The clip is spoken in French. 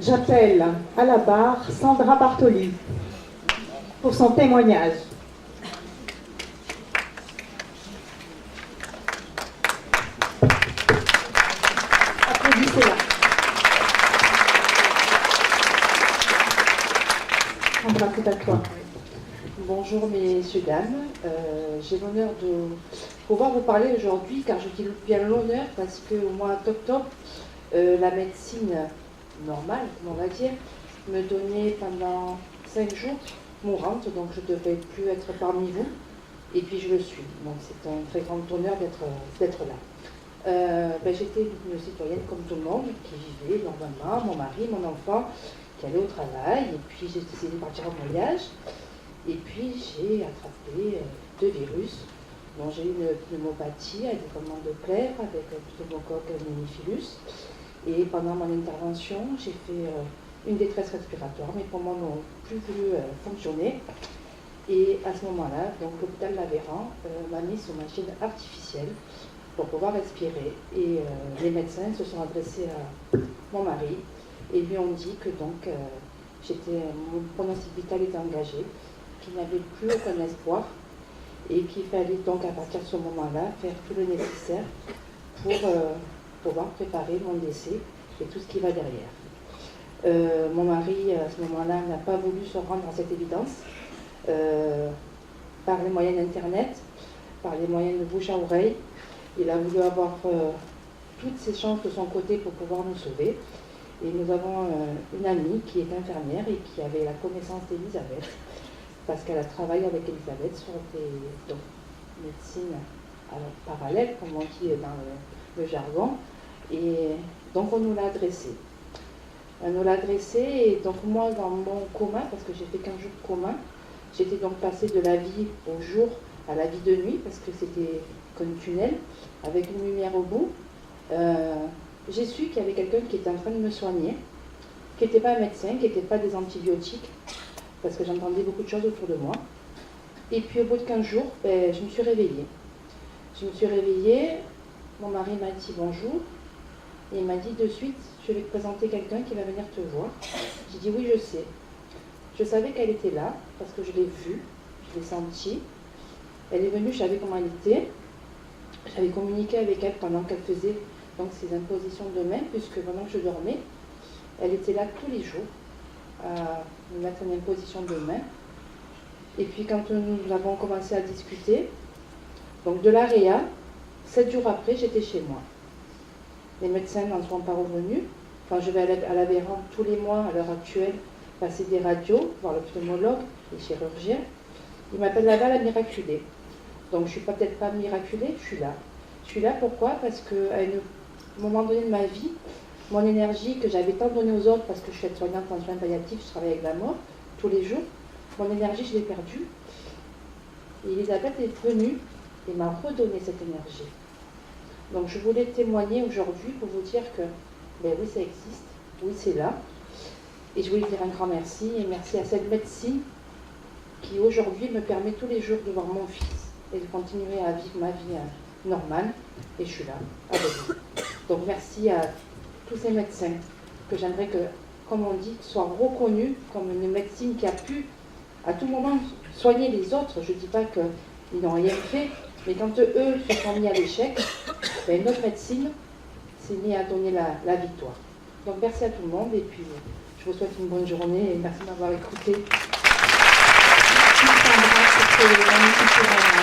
J'appelle à la barre Sandra Bartoli pour son témoignage. Applaudissez-la. Sandra, c'est à toi. Bonjour messieurs, dames. J'ai l'honneur de pouvoir vous parler aujourd'hui, car je dis bien l'honneur parce qu'au mois d'octobre, la médecine normale, on va dire, me donnait pendant 5 jours mourante, donc je ne devais plus être parmi vous, et puis je le suis. Donc c'est un très grand honneur d'être là. J'étais une citoyenne comme tout le monde, qui vivait normalement, mon mari, mon enfant, qui allait au travail, et puis j'ai décidé de partir en voyage. Et puis j'ai attrapé 2 virus, dont j'ai eu une pneumopathie avec des collements de plèvre, avec le pneumocoque Miniphilus. Et pendant mon intervention, j'ai fait une détresse respiratoire, mes poumons n'ont plus voulu fonctionner. Et à ce moment-là, donc l'hôpital Lavéran m'a mis sous machine artificielle pour pouvoir respirer. Et les médecins se sont adressés à mon mari et lui ont dit que donc mon pronostic vital était engagé, qu'il n'avait plus aucun espoir et qu'il fallait donc à partir de ce moment-là faire tout le nécessaire pour pouvoir préparer mon décès et tout ce qui va derrière. Mon mari à ce moment-là n'a pas voulu se rendre à cette évidence par les moyens d'internet, par les moyens de bouche à oreille. Il a voulu avoir toutes ses chances de son côté pour pouvoir nous sauver. Et nous avons une amie qui est infirmière et qui avait la connaissance d'Elisabeth, parce qu'elle a travaillé avec Elisabeth sur des médecines parallèles, comme on dit dans le jargon. Et donc on nous l'a adressé. On nous l'a adressé et donc moi dans mon coma, parce que j'ai fait 15 jours de coma, j'étais donc passée de la vie au jour à la vie de nuit, parce que c'était comme tunnel, avec une lumière au bout. J'ai su qu'il y avait quelqu'un qui était en train de me soigner, qui n'était pas un médecin, qui n'était pas des antibiotiques, parce que j'entendais beaucoup de choses autour de moi. Et puis au bout de 15 jours, je me suis réveillée. Mon mari m'a dit bonjour, et il m'a dit de suite, je vais te présenter quelqu'un qui va venir te voir. J'ai dit oui, je sais. Je savais qu'elle était là, parce que je l'ai vue, je l'ai sentie. Elle est venue, je savais comment elle était. J'avais communiqué avec elle pendant qu'elle faisait donc ses impositions de main, puisque pendant que je dormais, elle était là tous les jours à me mettre une imposition de main. Et puis quand nous avons commencé à discuter, donc de l'AREA, 7 jours après, j'étais chez moi. Les médecins n'en sont pas revenus. Enfin, je vais à l'Aveyron tous les mois à l'heure actuelle, passer des radios, voir le pneumologue, les chirurgiens. Ils m'appellent là-bas la miraculée. Donc je ne suis peut-être pas miraculée, je suis là. Je suis là pourquoi? Parce qu'à un moment donné de ma vie, mon énergie que j'avais tant donnée aux autres, parce que je suis aide-soignante en soins palliatifs, je travaille avec la mort tous les jours, mon énergie je l'ai perdue. Et Elisabeth est venue et m'a redonné cette énergie. Donc je voulais témoigner aujourd'hui pour vous dire que oui ça existe, oui c'est là. Et je voulais dire un grand merci, et merci à cette médecine qui aujourd'hui me permet tous les jours de voir mon fils et de continuer à vivre ma vie normale. Et je suis là avec vous. Donc merci à tous ces médecins que j'aimerais que, comme on dit, soient reconnus comme une médecine qui a pu à tout moment soigner les autres. Je ne dis pas qu'ils n'ont rien fait, mais quand eux se sont mis à l'échec, notre médecine s'est mise à donner la victoire. Donc merci à tout le monde et puis je vous souhaite une bonne journée et merci de m'avoir écouté. Merci Sandra pour ce magnifique témoignage.